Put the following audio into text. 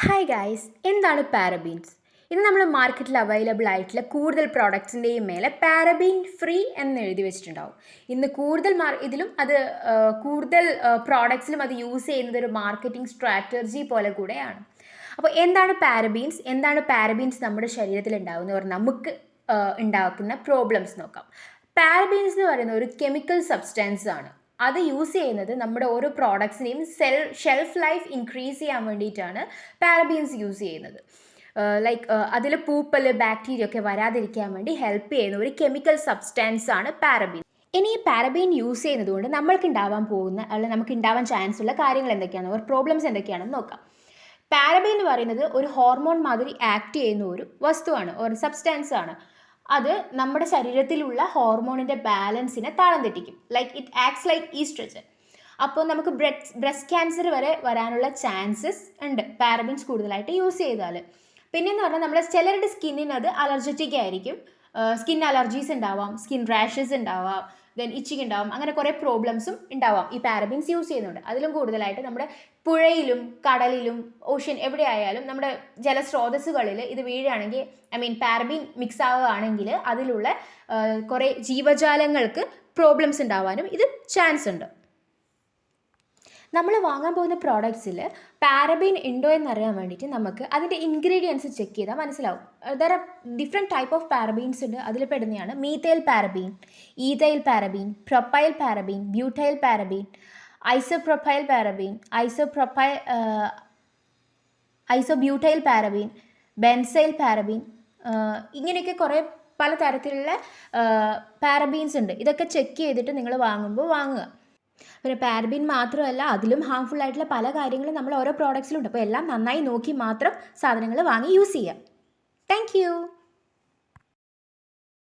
Hi guys, എന്താണ് പാരബീൻസ്? ഇന്ന് നമ്മൾ മാർക്കറ്റിൽ അവൈലബിൾ ആയിട്ടുള്ള കൂടുതൽ പ്രോഡക്ട്സിൻ്റെയും മേലെ പാരബീൻ ഫ്രീ എന്ന് എഴുതി വെച്ചിട്ടുണ്ടാവും. ഇന്ന് കൂടുതൽ ഇതിലും അത് കൂടുതൽ പ്രോഡക്ട്സിലും അത് യൂസ് ചെയ്യുന്നത് ഒരു മാർക്കറ്റിംഗ് സ്ട്രാറ്റജി പോലെ കൂടെയാണ്. അപ്പോൾ എന്താണ് പാരബീൻസ് നമ്മുടെ ശരീരത്തിൽ ഉണ്ടാകുന്ന പറഞ്ഞാൽ നമുക്ക് ഉണ്ടാക്കുന്ന പ്രോബ്ലംസ് നോക്കാം. പാരബീൻസ് എന്ന് പറയുന്ന ഒരു കെമിക്കൽ സബ്സ്റ്റൻസ് ആണ്. അത് യൂസ് ചെയ്യുന്നത് നമ്മുടെ ഓരോ പ്രോഡക്ട്സിനെയും ഷെൽഫ് ലൈഫ് ഇൻക്രീസ് ചെയ്യാൻ വേണ്ടിയിട്ടാണ് പാരബീൻസ് യൂസ് ചെയ്യുന്നത്. അതിൽ പൂപ്പൽ ബാക്ടീരിയ ഒക്കെ വരാതിരിക്കാൻ വേണ്ടി ഹെൽപ്പ് ചെയ്യുന്ന ഒരു കെമിക്കൽ സബ്സ്റ്റൻസ് ആണ് പാരബീൻ. ഇനി ഈ പാരബീൻ യൂസ് ചെയ്യുന്നത് കൊണ്ട് നമുക്ക് ഉണ്ടാവാൻ ചാൻസ് ഉള്ള കാര്യങ്ങൾ എന്തൊക്കെയാണ്, ഒരു പ്രോബ്ലംസ് എന്തൊക്കെയാണെന്ന് നോക്കാം. പാരബീൻ എന്ന് പറയുന്നത് ഒരു ഹോർമോൺ മാതിരി ആക്ട് ചെയ്യുന്ന ഒരു വസ്തുവാണ്, ഒരു സബ്സ്റ്റൻസ് ആണ്. അത് നമ്മുടെ ശരീരത്തിലുള്ള ഹോർമോണിൻ്റെ ബാലൻസിനെ താളം തെറ്റിക്കും. It acts like oestrogen. അപ്പോൾ നമുക്ക് ബ്രസ്റ്റ് ക്യാൻസർ വരെ വരാനുള്ള ചാൻസസ് ഉണ്ട് പാരബീൻസ് കൂടുതലായിട്ട് യൂസ് ചെയ്താൽ. പിന്നെയെന്ന് പറഞ്ഞാൽ നമ്മുടെ ചിലരുടെ സ്കിന്നിന് അത് അലർജറ്റിക് ആയിരിക്കും. സ്കിൻ അലർജീസ് ഉണ്ടാവാം, സ്കിൻ റാഷസ് ഉണ്ടാവാം, ദെൻ ഇച്ചിങ് ഉണ്ടാവാം, അങ്ങനെ കുറേ പ്രോബ്ലംസും ഉണ്ടാവാം ഈ പാരബീൻസ് യൂസ് ചെയ്യുന്നുണ്ട്. അതിലും കൂടുതലായിട്ട് നമ്മുടെ പുഴയിലും കടലിലും ഓഷ്യൻ എവിടെ ആയാലും നമ്മുടെ ജലസ്രോതസ്സുകളിൽ ഇത് വീഴുകയാണെങ്കിൽ, പാരബീൻ മിക്സ് ആവുകയാണെങ്കിൽ അതിലുള്ള കുറേ ജീവജാലങ്ങൾക്ക് പ്രോബ്ലംസ് ഉണ്ടാവാനും ഇത് ചാൻസ് ഉണ്ട്. നമ്മൾ വാങ്ങാൻ പോകുന്ന പ്രോഡക്ട്സിൽ പാരബീൻ ഉണ്ടോ എന്നറിയാൻ വേണ്ടിയിട്ട് നമുക്ക് അതിൻ്റെ ഇൻഗ്രീഡിയൻസ് ചെക്ക് ചെയ്താൽ മനസ്സിലാവും. There are different type of parabens ഉണ്ട്. അതിൽ പെടുന്നതാണ് methyl paraben, ethyl paraben, propyl paraben, butyl paraben, isopropyl paraben, isobutyl paraben, benzyl paraben, ഇങ്ങനെയൊക്കെ കുറേ പലതരത്തിലുള്ള പാരബീൻസ് ഉണ്ട്. ഇതൊക്കെ ചെക്ക് ചെയ്തിട്ട് നിങ്ങൾ വാങ്ങുക. പിന്നെ പാരബീൻ മാത്രമല്ല, അതിലും ഹാംഫുൾ ആയിട്ടുള്ള പല കാര്യങ്ങളും നമ്മൾ ഓരോ പ്രോഡക്ട്സിലുണ്ട്. അപ്പോൾ എല്ലാം നന്നായി നോക്കി മാത്രം സാധനങ്ങൾ വാങ്ങി യൂസ് ചെയ്യുക. താങ്ക്